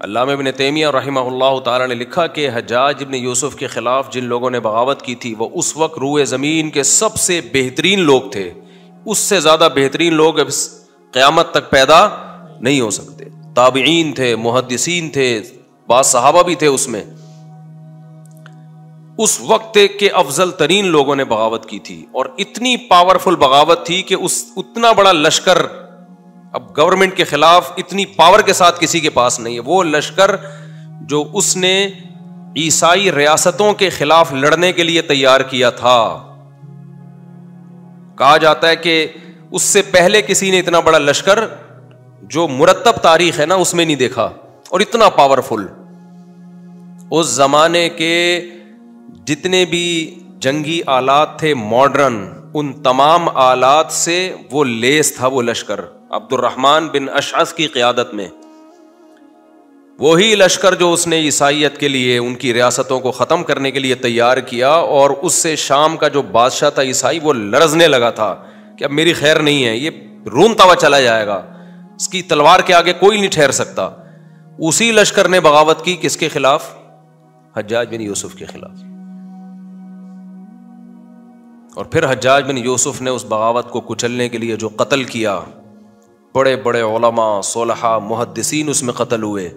علامہ ابن تیمیہ رحمہ اللہ تعالیٰ نے لکھا کہ حجاج ابن یوسف کے خلاف جن لوگوں نے بغاوت کی تھی وہ اس وقت روئے زمین کے سب سے بہترین لوگ تھے. اس سے زیادہ بہترین لوگ اب قیامت تک پیدا نہیں ہو سکتے. تابعین تھے, محدثین تھے, بعض صحابہ بھی تھے اس میں. اس وقت کے افضل ترین لوگوں نے بغاوت کی تھی, اور اتنی پاورفل بغاوت تھی کہ اتنا بڑا لشکر اب گورنمنٹ کے خلاف اتنی پاور کے ساتھ کسی کے پاس نہیں ہے. وہ لشکر جو اس نے عیسائی ریاستوں کے خلاف لڑنے کے لیے تیار کیا تھا, کہا جاتا ہے کہ اس سے پہلے کسی نے اتنا بڑا لشکر جو مرتب تاریخ ہے نا اس میں نہیں دیکھا, اور اتنا پاورفل. اس زمانے کے جتنے بھی جنگی آلات تھے ماڈرن, ان تمام آلات سے وہ لیس تھا وہ لشکر. عبد الرحمن بن اشعث کی قیادت میں وہی لشکر جو اس نے عیسائیت کے لیے ان کی ریاستوں کو ختم کرنے کے لیے تیار کیا, اور اس سے شام کا جو بادشاہ تھا عیسائی وہ لرزنے لگا تھا کہ اب میری خیر نہیں ہے, یہ رونتا ہوا چلا جائے گا, اس کی تلوار کے آگے کوئی نہیں ٹھہر سکتا. اسی لشکر نے بغاوت کی کس کے خلاف؟ حجاج بن یوسف کے خلاف. اور پھر حجاج بن یوسف نے اس بغاوت کو کچلنے کے لیے جو قتل کیا, بڑے بڑے علماء, صلحاء, محدثین اس میں قتل ہوئے,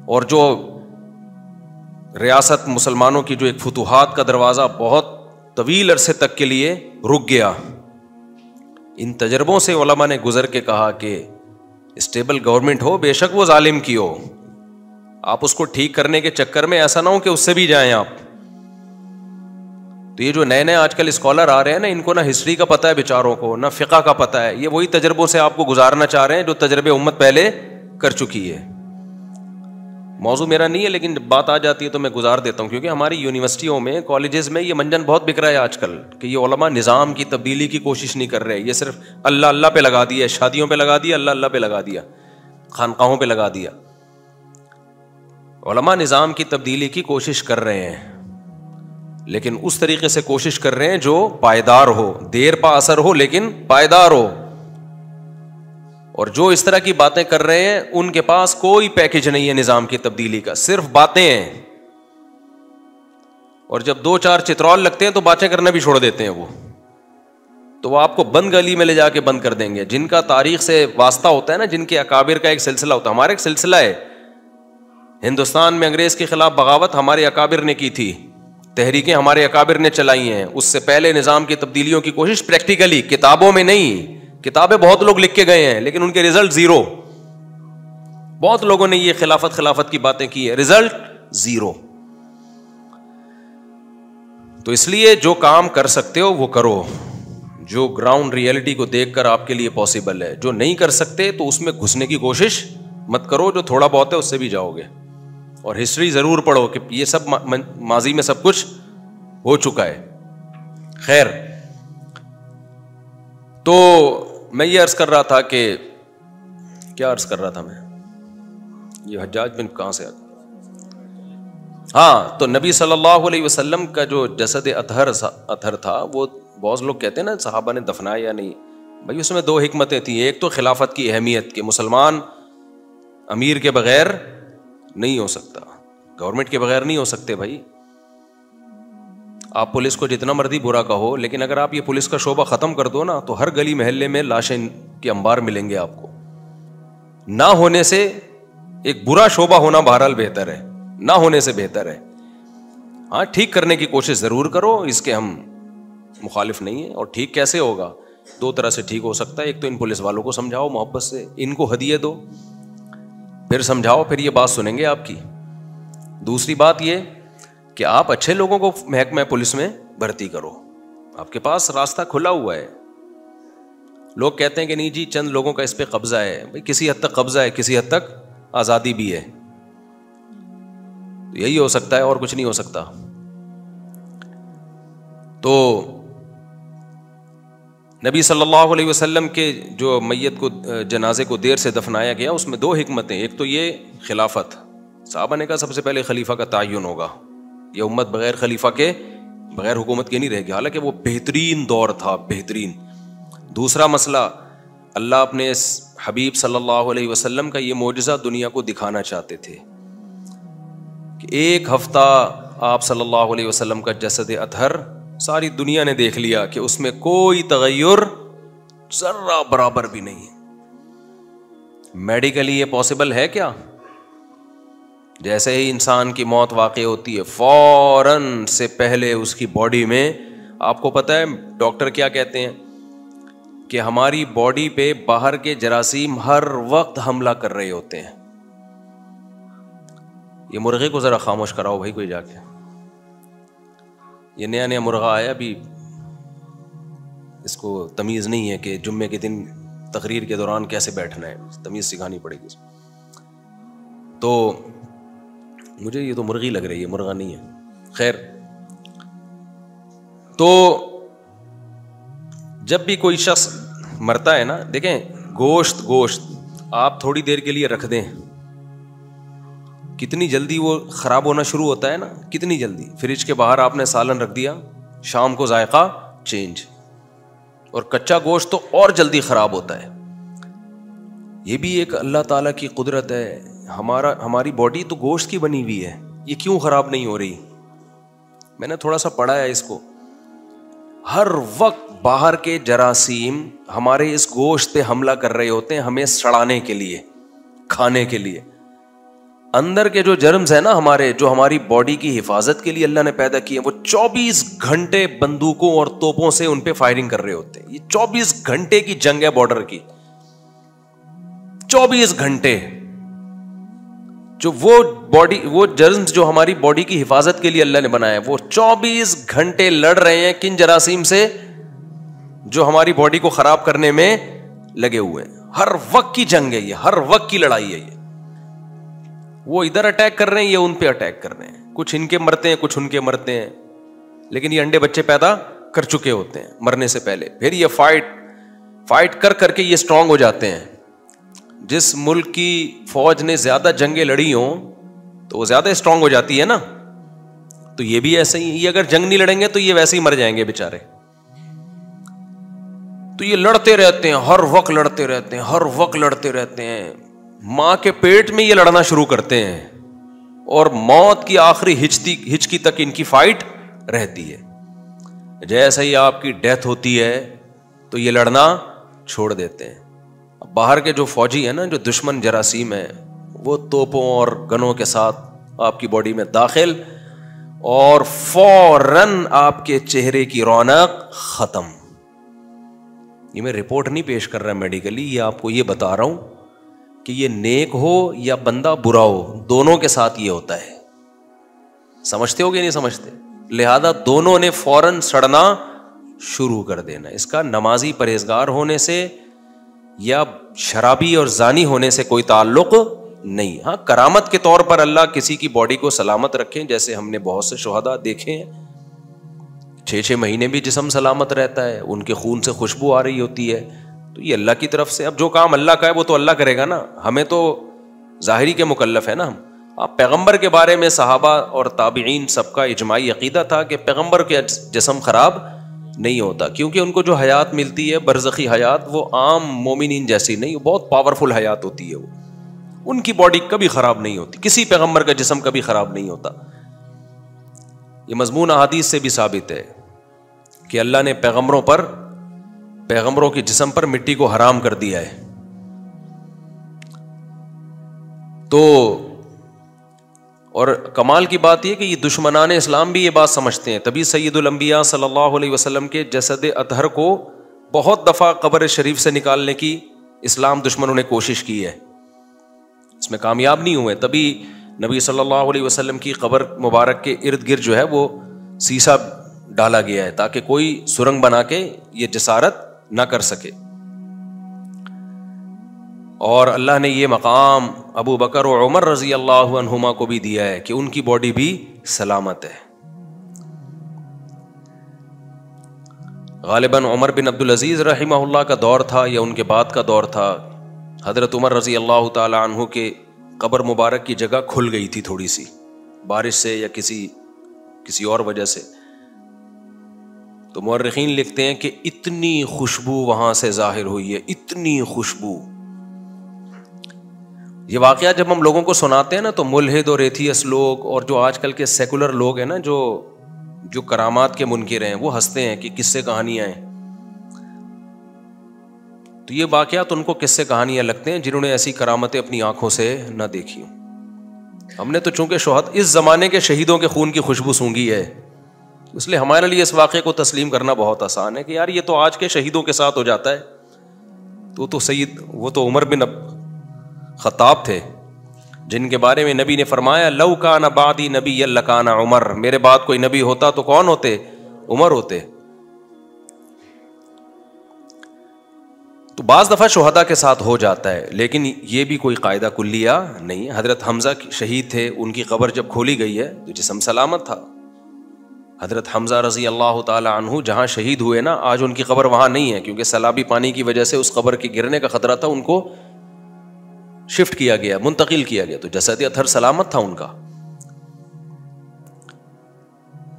اور جو ریاست مسلمانوں کی جو ایک فتوحات کا دروازہ بہت طویل عرصے تک کے لیے رک گیا. ان تجربوں سے علماء نے گزر کے کہا کہ اسٹیبل گورنمنٹ ہو, بے شک وہ ظالم کی ہو, آپ اس کو ٹھیک کرنے کے چکر میں ایسا نہ ہو کہ اس سے بھی جائیں آپ. تو یہ جو نئے نئے آج کل اسکالر آ رہے ہیں نا, ان کو نہ ہسٹری کا پتہ ہے بیچاروں کو, نہ فقہ کا پتہ ہے. یہ وہی تجربوں سے آپ کو گزارنا چاہ رہے ہیں جو تجربے امت پہلے کر چکی ہے. موضوع میرا نہیں ہے لیکن بات آ جاتی ہے تو میں گزار دیتا ہوں, کیونکہ ہماری یونیورسٹیوں میں, کالجز میں یہ منجن بہت بک رہا ہے آج کل کہ یہ علماء نظام کی تبدیلی کی کوشش نہیں کر رہے, یہ صرف اللہ اللہ پہ لگا دیا, شادیوں پہ لگا دیا, اللہ اللہ پہ لگا دیا, خانقاہوں پہ لگا دیا. علماء نظام کی تبدیلی کی کوشش کر رہے ہیں, لیکن اس طریقے سے کوشش کر رہے ہیں جو پائیدار ہو, دیر پا اثر ہو لیکن پائیدار ہو. اور جو اس طرح کی باتیں کر رہے ہیں ان کے پاس کوئی پیکج نہیں ہے نظام کی تبدیلی کا, صرف باتیں ہیں. اور جب 2-4 چترول لگتے ہیں تو باتیں کرنا بھی چھوڑ دیتے ہیں وہ, تو وہ آپ کو بند گلی میں لے جا کے بند کر دیں گے. جن کا تاریخ سے واسطہ ہوتا ہے نا, جن کے اکابر کا ایک سلسلہ ہوتا ہے, ہمارا ایک سلسلہ ہے. ہندوستان میں انگریز کے خلاف بغاوت ہمارے اکابر نے کی تھی, تحریکیں ہمارے اکابر نے چلائی ہیں. اس سے پہلے نظام کی تبدیلیوں کی کوشش پریکٹیکلی, کتابوں میں نہیں. کتابیں بہت لوگ لکھ کے گئے ہیں لیکن ان کے رزلٹ زیرو. بہت لوگوں نے یہ خلافت کی باتیں کی ہیں, رزلٹ زیرو. تو اس لیے جو کام کر سکتے ہو وہ کرو, جو گراؤنڈ ریئلٹی کو دیکھ کر آپ کے لیے پاسبل ہے. جو نہیں کر سکتے تو اس میں گھسنے کی کوشش مت کرو, جو تھوڑا بہت ہے اس سے بھی جاؤ گے. اور ہسٹری ضرور پڑھو کہ یہ سب ماضی میں سب کچھ ہو چکا ہے. خیر, تو میں یہ عرض کر رہا تھا کہ کیا عرض کر رہا تھا میں, یہ حجاج بن کہاں سے ہاں, تو نبی صلی اللہ علیہ وسلم کا جو جسد اطہر تھا وہ بہت لوگ کہتے ہیں نا صحابہ نے دفنایا یا نہیں. بھائی اس میں 2 حکمتیں تھیں. ایک تو خلافت کی اہمیت کہ مسلمان امیر کے بغیر نہیں ہو سکتا, گورنمنٹ کے بغیر نہیں ہو سکتے. بھائی آپ پولیس کو جتنا مرضی برا کہو, لیکن اگر آپ یہ پولیس کا شعبہ ختم کر دو نا تو ہر گلی محلے میں لاشیں کے انبار ملیں گے آپ کو. نہ ہونے سے ایک برا شعبہ ہونا بہرحال بہتر ہے, نہ ہونے سے بہتر ہے. ہاں, ٹھیک کرنے کی کوشش ضرور کرو, اس کے ہم مخالف نہیں ہیں. اور ٹھیک کیسے ہوگا؟ 2 طرح سے ٹھیک ہو سکتا ہے. ایک تو ان پولیس والوں کو سمجھاؤ محبت سے, ان کو ہدیے دو, پھر سمجھاؤ, پھر یہ بات سنیں گے آپ کی. دوسری بات یہ کہ آپ اچھے لوگوں کو محکمہ پولیس میں بھرتی کرو, آپ کے پاس راستہ کھلا ہوا ہے. لوگ کہتے ہیں کہ نہیں جی چند لوگوں کا اس پہ قبضہ ہے. بھائی کسی حد تک قبضہ ہے, کسی حد تک آزادی بھی ہے. تو یہی ہو سکتا ہے اور کچھ نہیں ہو سکتا. تو نبی صلی اللہ علیہ وسلم کے جو میت کو جنازے کو دیر سے دفنایا گیا اس میں 2 حکمتیں. ایک تو یہ خلافت, صحابہ نے کہا سب سے پہلے خلیفہ کا تعین ہوگا, یہ امت بغیر خلیفہ کے, بغیر حکومت کے نہیں رہے گی, حالانکہ وہ بہترین دور تھا, بہترین. دوسرا مسئلہ اللہ اپنے اس حبیب صلی اللہ علیہ وسلم کا یہ معجزہ دنیا کو دکھانا چاہتے تھے کہ ایک ہفتہ آپ صلی اللہ علیہ وسلم کا جسد اطہر ساری دنیا نے دیکھ لیا کہ اس میں کوئی تغیر ذرہ برابر بھی نہیں ہے. میڈیکلی یہ پاسبل ہے کیا؟ جیسے ہی انسان کی موت واقع ہوتی ہے فوراً سے پہلے اس کی باڈی میں، آپ کو پتہ ہے ڈاکٹر کیا کہتے ہیں کہ ہماری باڈی پہ باہر کے جراثیم ہر وقت حملہ کر رہے ہوتے ہیں. یہ مرغے کو ذرا خاموش کراؤ بھائی کوئی جا کے. یہ نیا مرغہ آیا ابھی، اس کو تمیز نہیں ہے کہ جمعے کے دن تقریر کے دوران کیسے بیٹھنا ہے، تمیز سکھانی پڑے گی. تو مجھے یہ تو مرغی لگ رہی ہے، مرغا نہیں ہے. خیر، تو جب بھی کوئی شخص مرتا ہے نا، دیکھیں گوشت آپ تھوڑی دیر کے لیے رکھ دیں، کتنی جلدی وہ خراب ہونا شروع ہوتا ہے نا، کتنی جلدی. فریج کے باہر آپ نے سالن رکھ دیا، شام کو ذائقہ چینج. اور کچا گوشت تو اور جلدی خراب ہوتا ہے. یہ بھی ایک اللہ تعالیٰ کی قدرت ہے. ہماری باڈی تو گوشت کی بنی ہوئی ہے، یہ کیوں خراب نہیں ہو رہی؟ میں نے تھوڑا سا پڑھا ہے اس کو. ہر وقت باہر کے جراثیم ہمارے اس گوشت پہ حملہ کر رہے ہوتے ہیں، ہمیں سڑانے کے لیے، کھانے کے لیے. اندر کے جو جرمز ہیں نا ہمارے، جو ہماری باڈی کی حفاظت کے لیے اللہ نے پیدا کیے، وہ 24 گھنٹے بندوقوں اور توپوں سے ان پہ فائرنگ کر رہے ہوتے ہیں. یہ 24 گھنٹے کی جنگ ہے بارڈر کی. 24 گھنٹے جو وہ جرمز جو ہماری باڈی کی حفاظت کے لیے اللہ نے بنایا، وہ 24 گھنٹے لڑ رہے ہیں کن جراثیم سے؟ جو ہماری باڈی کو خراب کرنے میں لگے ہوئے ہیں. ہر وقت کی جنگ ہے یہ، ہر وقت کی لڑائی ہے یہ. وہ ادھر اٹیک کر رہے ہیں، یہ ان پہ اٹیک کر رہے ہیں. کچھ ان کے مرتے ہیں، کچھ ان کے مرتے ہیں، لیکن یہ انڈے بچے پیدا کر چکے ہوتے ہیں مرنے سے پہلے. پھر یہ فائٹ کر کے یہ اسٹرانگ ہو جاتے ہیں. جس ملک کی فوج نے زیادہ جنگیں لڑی ہوں تو وہ زیادہ اسٹرانگ ہو جاتی ہے نا. تو یہ بھی ایسے ہی، یہ اگر جنگ نہیں لڑیں گے تو یہ ویسے ہی مر جائیں گے بیچارے. تو یہ لڑتے رہتے ہیں، ہر وقت لڑتے رہتے ہیں، ہر وقت لڑتے رہتے ہیں. ماں کے پیٹ میں یہ لڑنا شروع کرتے ہیں اور موت کی آخری ہچکی تک ان کی فائٹ رہتی ہے. جیسے ہی آپ کی ڈیتھ ہوتی ہے تو یہ لڑنا چھوڑ دیتے ہیں. باہر کے جو فوجی ہیں نا، جو دشمن جراثیم ہیں، وہ توپوں اور گنوں کے ساتھ آپ کی باڈی میں داخل، اور فوراً آپ کے چہرے کی رونق ختم. یہ میں رپورٹ نہیں پیش کر رہا میڈیکلی، یہ آپ کو یہ بتا رہا ہوں کہ یہ نیک ہو یا بندہ برا ہو، دونوں کے ساتھ یہ ہوتا ہے. سمجھتے ہو کہ نہیں سمجھتے؟ لہذا دونوں نے فوراً سڑنا شروع کر دینا. اس کا نمازی پرہیزگار ہونے سے یا شرابی اور زانی ہونے سے کوئی تعلق نہیں. ہاں، کرامت کے طور پر اللہ کسی کی باڈی کو سلامت رکھیں، جیسے ہم نے بہت سے شہداء دیکھے ہیں 6 مہینے بھی جسم سلامت رہتا ہے، ان کے خون سے خوشبو آ رہی ہوتی ہے. تو یہ اللہ کی طرف سے. اب جو کام اللہ کا ہے وہ تو اللہ کرے گا نا، ہمیں تو ظاہری کے مکلف ہے نا ہم. آپ پیغمبر کے بارے میں صحابہ اور تابعین سب کا اجماعی عقیدہ تھا کہ پیغمبر کے جسم خراب نہیں ہوتا، کیونکہ ان کو جو حیات ملتی ہے برزخی حیات، وہ عام مومنین جیسی نہیں، بہت پاورفل حیات ہوتی ہے. وہ ان کی باڈی کبھی خراب نہیں ہوتی، کسی پیغمبر کا جسم کبھی خراب نہیں ہوتا. یہ مضمون احادیث سے بھی ثابت ہے کہ اللہ نے پیغمبروں کے جسم پر مٹی کو حرام کر دیا ہے. تو اور کمال کی بات یہ کہ یہ دشمنان اسلام بھی یہ بات سمجھتے ہیں، تبھی سید الانبیاء صلی اللہ علیہ وسلم کے جسد اطہر کو بہت دفعہ قبر شریف سے نکالنے کی اسلام دشمنوں نے کوشش کی ہے، اس میں کامیاب نہیں ہوئے. تبھی نبی صلی اللہ علیہ وسلم کی قبر مبارک کے ارد گرد جو ہے وہ سیسا ڈالا گیا ہے تاکہ کوئی سرنگ بنا کے یہ جسارت نہ کر سکے. اور اللہ نے یہ مقام ابو بکر و عمر رضی اللہ عنہما کو بھی دیا ہے کہ ان کی باڈی بھی سلامت ہے. غالباً عمر بن عبد العزیز رحمہ اللہ کا دور تھا یا ان کے بعد کا دور تھا. حضرت عمر رضی اللہ تعالی عنہ کے قبر مبارک کی جگہ کھل گئی تھی تھوڑی سی، بارش سے یا کسی اور وجہ سے. تو مورخین لکھتے ہیں کہ اتنی خوشبو وہاں سے ظاہر ہوئی ہے، اتنی خوشبو. یہ واقعہ جب ہم لوگوں کو سناتے ہیں نا تو ملحد اور ایتھیس لوگ اور جو آج کل کے سیکولر لوگ ہیں نا، جو کرامات کے منکر ہیں، وہ ہنستے ہیں کہ کس سے کہانیاں ہیں. تو یہ واقعات ان کو قصے کہانیاں لگتے ہیں جنہوں نے ایسی کرامتیں اپنی آنکھوں سے نہ دیکھی ہوں. ہم نے تو چونکہ اس زمانے کے شہیدوں کے خون کی خوشبو سونگھی ہے، اس لیے ہمارے لیے اس واقعے کو تسلیم کرنا بہت آسان ہے کہ یار یہ تو آج کے شہیدوں کے ساتھ ہو جاتا ہے. وہ تو عمر بن خطاب تھے جن کے بارے میں نبی نے فرمایا لو کان بعدی نبی لکان عمر، میرے بعد کوئی نبی ہوتا تو کون ہوتے؟ عمر ہوتے. تو بعض دفعہ شہداء کے ساتھ ہو جاتا ہے، لیکن یہ بھی کوئی قاعدہ کلیہ نہیں ہے. حضرت حمزہ شہید تھے، ان کی قبر جب کھولی گئی ہے تو جسم سلامت تھا. حضرت حمزہ رضی اللہ تعالی عنہ جہاں شہید ہوئے نا، آج ان کی قبر وہاں نہیں ہے کیونکہ سیلابی پانی کی وجہ سے اس قبر کے گرنے کا خطرہ تھا، ان کو شفٹ کیا گیا، منتقل کیا گیا، تو جسد اطہر سلامت تھا ان کا.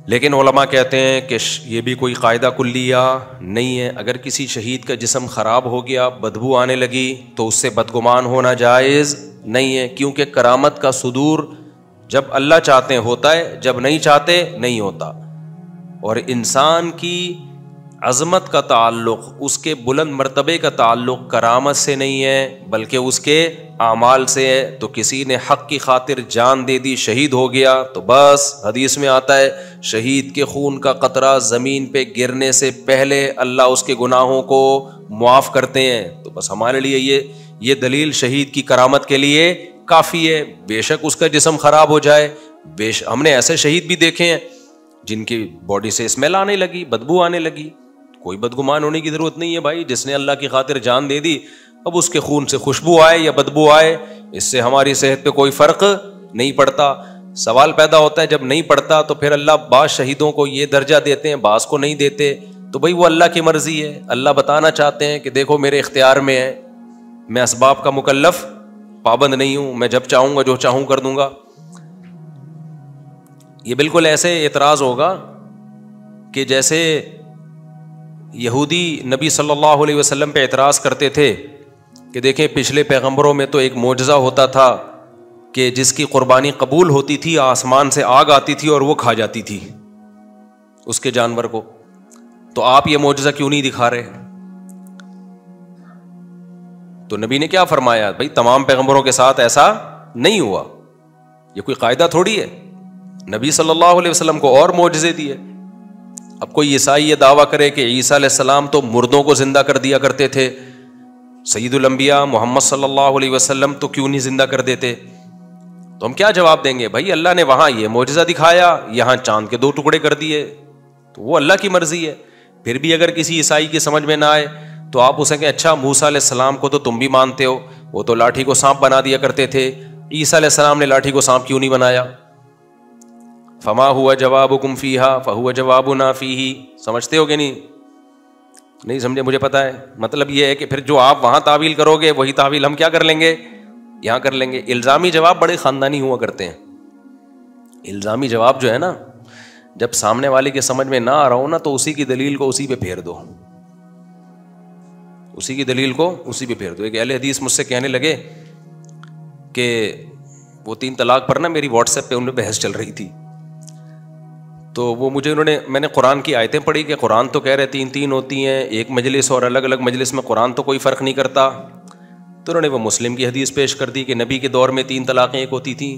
لیکن علماء کہتے ہیں کہ یہ بھی کوئی قاعدہ کلیہ نہیں ہے. اگر کسی شہید کا جسم خراب ہو گیا، بدبو آنے لگی، تو اس سے بدگمان ہونا جائز نہیں ہے، کیونکہ کرامت کا صدور جب اللہ چاہتے ہیں ہوتا ہے، جب نہیں چاہتے نہیں ہوتا. اور انسان کی عظمت کا تعلق، اس کے بلند مرتبے کا تعلق کرامت سے نہیں ہے بلکہ اس کے اعمال سے ہے. تو کسی نے حق کی خاطر جان دے دی، شہید ہو گیا، تو بس حدیث میں آتا ہے شہید کے خون کا قطرہ زمین پہ گرنے سے پہلے اللہ اس کے گناہوں کو معاف کرتے ہیں. تو بس ہمارے لیے یہ دلیل شہید کی کرامت کے لیے کافی ہے. بے شک اس کا جسم خراب ہو جائے، ہم نے ایسے شہید بھی دیکھے ہیں جن کی باڈی سے اسمیل آنے لگی، بدبو آنے لگی. کوئی بدگمان ہونے کی ضرورت نہیں ہے بھائی، جس نے اللہ کی خاطر جان دے دی، اب اس کے خون سے خوشبو آئے یا بدبو آئے، اس سے ہماری صحت پہ کوئی فرق نہیں پڑتا. سوال پیدا ہوتا ہے جب نہیں پڑتا تو پھر اللہ بعض شہیدوں کو یہ درجہ دیتے ہیں، بعض کو نہیں دیتے. تو بھائی وہ اللہ کی مرضی ہے. اللہ بتانا چاہتے ہیں کہ دیکھو میرے اختیار میں ہے، میں اسباب کا مکلف پابند نہیں ہوں، میں جب چاہوں گا جو چاہوں کر دوں گا. یہ بالکل ایسے اعتراض ہوگا کہ جیسے یہودی نبی صلی اللہ علیہ وسلم پہ اعتراض کرتے تھے کہ دیکھیں پچھلے پیغمبروں میں تو ایک معجزہ ہوتا تھا کہ جس کی قربانی قبول ہوتی تھی، آسمان سے آگ آتی تھی اور وہ کھا جاتی تھی اس کے جانور کو، تو آپ یہ معجزہ کیوں نہیں دکھا رہے؟ تو نبی نے کیا فرمایا؟ بھائی تمام پیغمبروں کے ساتھ ایسا نہیں ہوا، یہ کوئی قاعدہ تھوڑی ہے. نبی صلی اللہ علیہ وسلم کو اور معجزے دیے. اب کوئی عیسائی یہ دعویٰ کرے کہ عیسیٰ علیہ السلام تو مردوں کو زندہ کر دیا کرتے تھے، سید الانبیاء محمد صلی اللہ علیہ وسلم تو کیوں نہیں زندہ کر دیتے؟ تو ہم کیا جواب دیں گے؟ بھائی اللہ نے وہاں یہ معجزہ دکھایا، یہاں چاند کے 2 ٹکڑے کر دیے، تو وہ اللہ کی مرضی ہے. پھر بھی اگر کسی عیسائی کی سمجھ میں نہ آئے تو آپ اسے کہ اچھا موسیٰ علیہ السلام کو تو تم بھی مانتے ہو، وہ تو لاٹھی کو سانپ بنا دیا کرتے تھے، عیسیٰ علیہ السلام نے لاٹھی کو سانپ کیوں نہیں بنایا؟ فما ہوا جوابکم فیہا فہو جوابنا فیہ. سمجھتے ہو کہ نہیں سمجھے؟ مجھے پتا ہے. مطلب یہ ہے کہ پھر جو آپ وہاں تعویل کرو گے وہی تعویل ہم کیا کر لیں گے؟ یہاں کر لیں گے. الزامی جواب بڑے خاندانی ہوا کرتے ہیں. الزامی جواب جو ہے نا، جب سامنے والے کے سمجھ میں نہ آ رہا ہو نا تو اسی کی دلیل کو اسی پہ پھیر دو، اسی کی دلیل کو اسی پہ پھیر دو. ایک اہل حدیث مجھ سے کہنے لگے کہ وہ 3 طلاق پر نا میری واٹس ایپ پہ ان میں بحث چل رہی تھی، تو وہ میں نے قرآن کی آیتیں پڑھی کہ قرآن تو کہہ رہے 3 ہوتی ہیں، ایک مجلس اور الگ الگ مجلس میں قرآن تو کوئی فرق نہیں کرتا. تو انہوں نے وہ مسلم کی حدیث پیش کر دی کہ نبی کے دور میں 3 طلاقیں ایک ہوتی تھیں.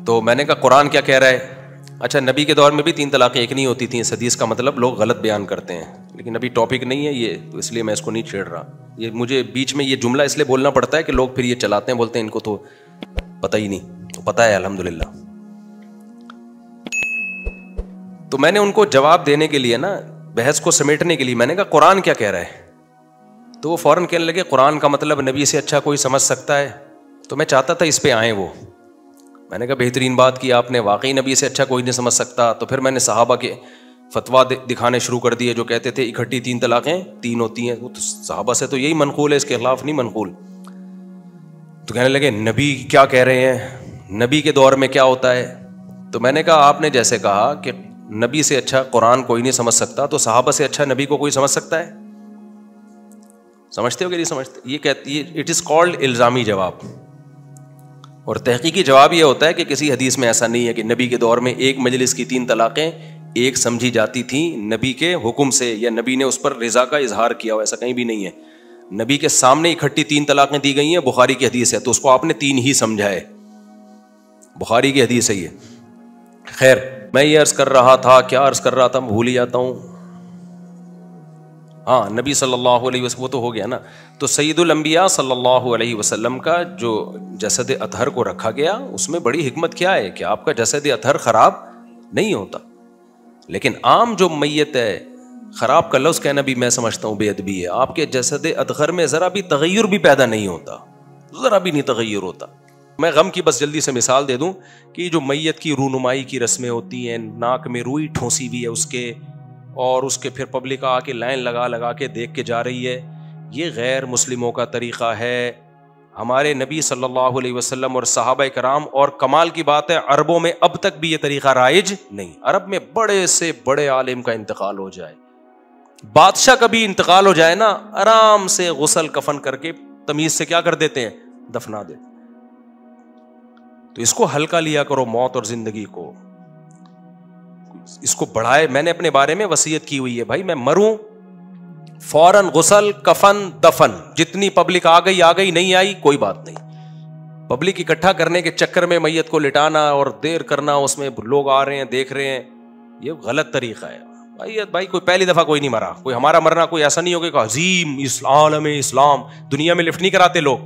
تو میں نے کہا قرآن کیا کہہ رہا ہے؟ اچھا نبی کے دور میں بھی 3 طلاقیں ایک نہیں ہوتی تھیں، اس حدیث کا مطلب لوگ غلط بیان کرتے ہیں، لیکن ابھی ٹاپک نہیں ہے یہ، تو اس لیے میں اس کو نہیں چھیڑ رہا. یہ مجھے بیچ میں یہ جملہ اس لیے بولنا پڑتا ہے کہ لوگ پھر یہ چلاتے ہیں، بولتے ہیں ان کو تو پتہ ہی نہیں. تو پتہ ہے الحمدللہ. تو میں نے ان کو جواب دینے کے لیے نا، بحث کو سمیٹنے کے لیے میں نے کہا قرآن کیا کہہ رہا ہے؟ تو وہ فوراً کہنے لگے قرآن کا مطلب نبی سے اچھا کوئی سمجھ سکتا ہے. تو میں چاہتا تھا اس پہ آئیں وہ. میں نے کہا بہترین بات کی آپ نے، واقعی نبی سے اچھا کوئی نہیں سمجھ سکتا. تو پھر میں نے صحابہ کے فتویٰ دکھانے شروع کر دیے جو کہتے تھے اکٹھی 3 طلاقیں 3 ہوتی ہیں. وہ تو صحابہ سے تو یہی منقول ہے، اس کے خلاف نہیں منقول. تو کہنے لگے نبی کیا کہہ رہے ہیں، نبی کے دور میں کیا ہوتا ہے؟ تو میں نے کہا آپ نے جیسے کہا کہ نبی سے اچھا قرآن کوئی نہیں سمجھ سکتا تو صحابہ سے اچھا نبی کو کوئی سمجھ سکتا ہے؟ سمجھتے ہو کہ نہیں سمجھتے؟ یہ کہتی ہے اٹ از کالڈ الزامی جواب. اور تحقیقی جواب یہ ہوتا ہے کہ کسی حدیث میں ایسا نہیں ہے کہ نبی کے دور میں ایک مجلس کی 3 طلاقیں ایک سمجھی جاتی تھیں نبی کے حکم سے یا نبی نے اس پر رضا کا اظہار کیا ہو, ایسا کہیں بھی نہیں ہے. نبی کے سامنے اکٹھی 3 طلاقیں دی گئی ہیں, بخاری کی حدیث ہے, تو اس کو آپ نے 3 ہی سمجھا ہے, بخاری کی حدیث ہے یہ. خیر, میں یہ عرض کر رہا تھا, کیا عرض کر رہا تھا, میں بھول ہی جاتا ہوں. ہاں, نبی صلی اللہ علیہ وسلم, وہ تو ہو گیا نا. تو سید الانبیاء صلی اللہ علیہ وسلم کا جو جسد اطہر کو رکھا گیا, اس میں بڑی حکمت کیا ہے کہ آپ کا جسد اطہر خراب نہیں ہوتا. لیکن عام جو میت ہے, خراب کا لفظ کہنا بھی میں سمجھتا ہوں بے ادبی ہے. آپ کے جسد اطہر میں ذرا بھی تغیر بھی پیدا نہیں ہوتا, ذرا بھی نہیں تغیر ہوتا. میں غم کی بس جلدی سے مثال دے دوں کہ جو میت کی رونمائی کی رسمیں ہوتی ہیں, ناک میں روئی ٹھونسی بھی ہے اس کے, اور اس کے پھر پبلک آ کے لائن لگا کے دیکھ کے جا رہی ہے, یہ غیر مسلموں کا طریقہ ہے. ہمارے نبی صلی اللہ علیہ وسلم اور صحابہ کرام, اور کمال کی بات ہے عربوں میں اب تک بھی یہ طریقہ رائج نہیں. عرب میں بڑے سے بڑے عالم کا انتقال ہو جائے, بادشاہ کا بھی انتقال ہو جائے نا, آرام سے غسل کفن کر کے تمیز سے کیا کر دیتے ہیں, دفنا دیتے. تو اس کو ہلکا لیا کرو, موت اور زندگی کو, اس کو بڑھائے. میں نے اپنے بارے میں وصیت کی ہوئی ہے, بھائی میں مروں فوراً غسل کفن دفن, جتنی پبلک آ گئی نہیں آئی کوئی بات نہیں. پبلک اکٹھا کرنے کے چکر میں میت کو لٹانا اور دیر کرنا, اس میں لوگ آ رہے ہیں دیکھ رہے ہیں, یہ غلط طریقہ ہے. بھائی کوئی پہلی دفعہ کوئی نہیں مرا, کوئی ہمارا مرنا کوئی ایسا نہیں ہوگا کہ عظیم عالم اسلام, دنیا میں لفٹ نہیں کراتے لوگ.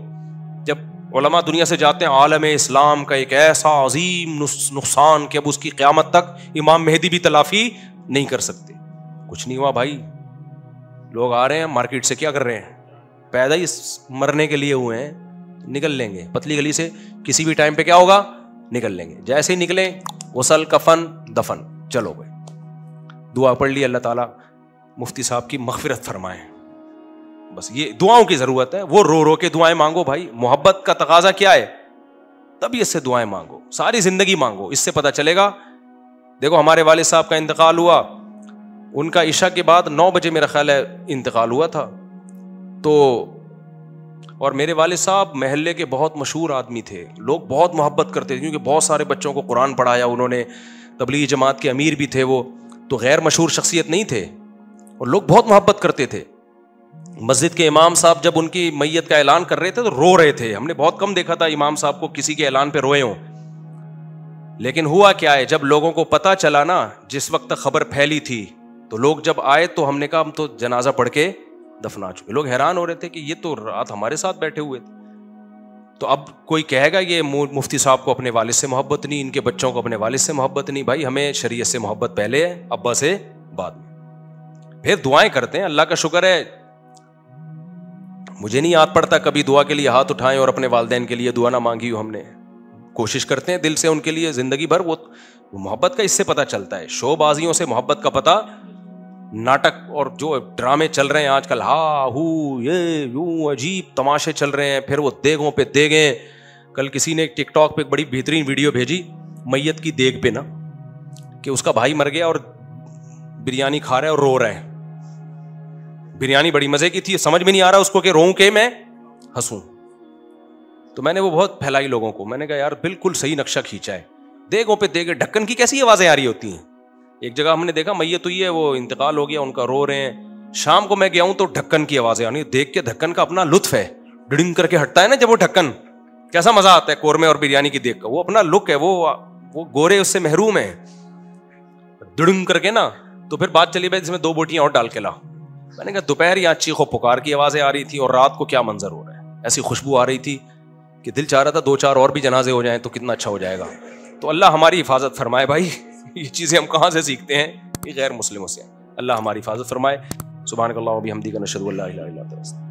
جب علماء دنیا سے جاتے ہیں, عالم اسلام کا ایک ایسا عظیم نقصان کہ اب اس کی قیامت تک امام مہدی بھی تلافی نہیں کر سکتے. کچھ نہیں ہوا بھائی, لوگ آ رہے ہیں مارکیٹ سے, کیا کر رہے ہیں, پیدا ہی مرنے کے لیے ہوئے ہیں, نکل لیں گے پتلی گلی سے, کسی بھی ٹائم پہ کیا ہوگا, نکل لیں گے. جیسے ہی نکلیں غسل کفن دفن, چلو بھائی دعا پڑھ لی, اللہ تعالیٰ مفتی صاحب کی مغفرت فرمائے. بس یہ دعاؤں کی ضرورت ہے, وہ رو کے دعائیں مانگو بھائی. محبت کا تقاضا کیا ہے, طبیعت سے دعائیں مانگو, ساری زندگی مانگو. اس سے پتہ چلے گا. دیکھو ہمارے والد صاحب کا انتقال ہوا, ان کا عشاء کے بعد 9 بجے میرا خیال ہے انتقال ہوا تھا. تو اور میرے والد صاحب محلے کے بہت مشہور آدمی تھے, لوگ بہت محبت کرتے تھے کیونکہ بہت سارے بچوں کو قرآن پڑھایا انہوں نے, تبلیغی جماعت کے امیر بھی تھے وہ, تو غیر مشہور شخصیت نہیں تھے, اور لوگ بہت محبت کرتے تھے. مسجد کے امام صاحب جب ان کی میت کا اعلان کر رہے تھے تو رو رہے تھے. ہم نے بہت کم دیکھا تھا امام صاحب کو کسی کے اعلان پہ روئے ہوں. لیکن ہوا کیا ہے, جب لوگوں کو پتا چلا نا, جس وقت تک خبر پھیلی تھی, تو لوگ جب آئے تو ہم نے کہا ہم تو جنازہ پڑھ کے دفنا چکے. لوگ حیران ہو رہے تھے کہ یہ تو رات ہمارے ساتھ بیٹھے ہوئے تھے. تو اب کوئی کہے گا یہ مفتی صاحب کو اپنے والد سے محبت نہیں, ان کے بچوں کو اپنے والد سے محبت نہیں. بھائی ہمیں شریعت سے محبت پہلے ہے, ابا سے بعد میں. پھر دعائیں کرتے ہیں, اللہ کا شکر ہے مجھے نہیں یاد پڑتا کبھی دعا کے لیے ہاتھ اٹھائیں اور اپنے والدین کے لیے دعا نہ مانگی ہو. ہم نے کوشش کرتے ہیں دل سے ان کے لیے زندگی بھر. وہ محبت کا اس سے پتہ چلتا ہے. شو بازیوں سے محبت کا پتہ, ناٹک اور جو ڈرامے چل رہے ہیں آج کل, ہا ہو یہ یوں عجیب تماشے چل رہے ہیں, پھر وہ دیگوں پہ دیگیں. کل کسی نے ٹک ٹاک پہ ایک بڑی بہترین ویڈیو بھیجی میت کی دیگ پہ نا, کہ اس کا بھائی مر گیا اور بریانی کھا رہا ہے اور رو رہا ہے. بریانی بڑی مزے کی تھی, سمجھ میں نہیں آ رہا اس کو کہ روؤں کہ میں ہنسوں. تو میں نے وہ بہت پھیلائی لوگوں کو, میں نے کہا یار بالکل صحیح نقشہ کھینچا ہے. دیگوں پہ دیگیں, ڈھکن کی کیسی آوازیں آ رہی ہوتی ہیں. ایک جگہ ہم نے دیکھا میت ہوئی ہے, وہ انتقال ہو گیا, ان کا رو رہے ہیں. شام کو میں گیا ہوں تو ڈھکن کی آوازیں آنی. دیکھ کے ڈھکن کا اپنا لطف ہے, ڈڑنگ کر کے ہٹتا ہے نا جب وہ ڈھکن, کیسا مزہ آتا ہے قورمے اور بریانی کی دیکھ کا. وہ اپنا لک ہے, وہ گورے اس سے محروم ہیں, ڈڑنگ کر کے نا. تو پھر بات چلی بھائی اس میں 2 بوٹیاں اور ڈال کے لا. میں نے کہا دوپہر یہاں چیخ و پکار کی آوازیں آ رہی تھی, اور رات کو کیا منظر ہو رہا ہے. ایسی خوشبو آ رہی تھی کہ دل چاہ رہا تھا 2-4 اور بھی جنازے ہو جائیں تو کتنا اچھا ہو جائے گا. تو اللہ ہماری حفاظت فرمائے بھائی. یہ چیزیں ہم کہاں سے سیکھتے ہیں, یہ غیر مسلموں سے. اللہ ہماری حفاظت فرمائے. سبحانک اللہم و بحمدک نشہد ان لا الہ الا انت.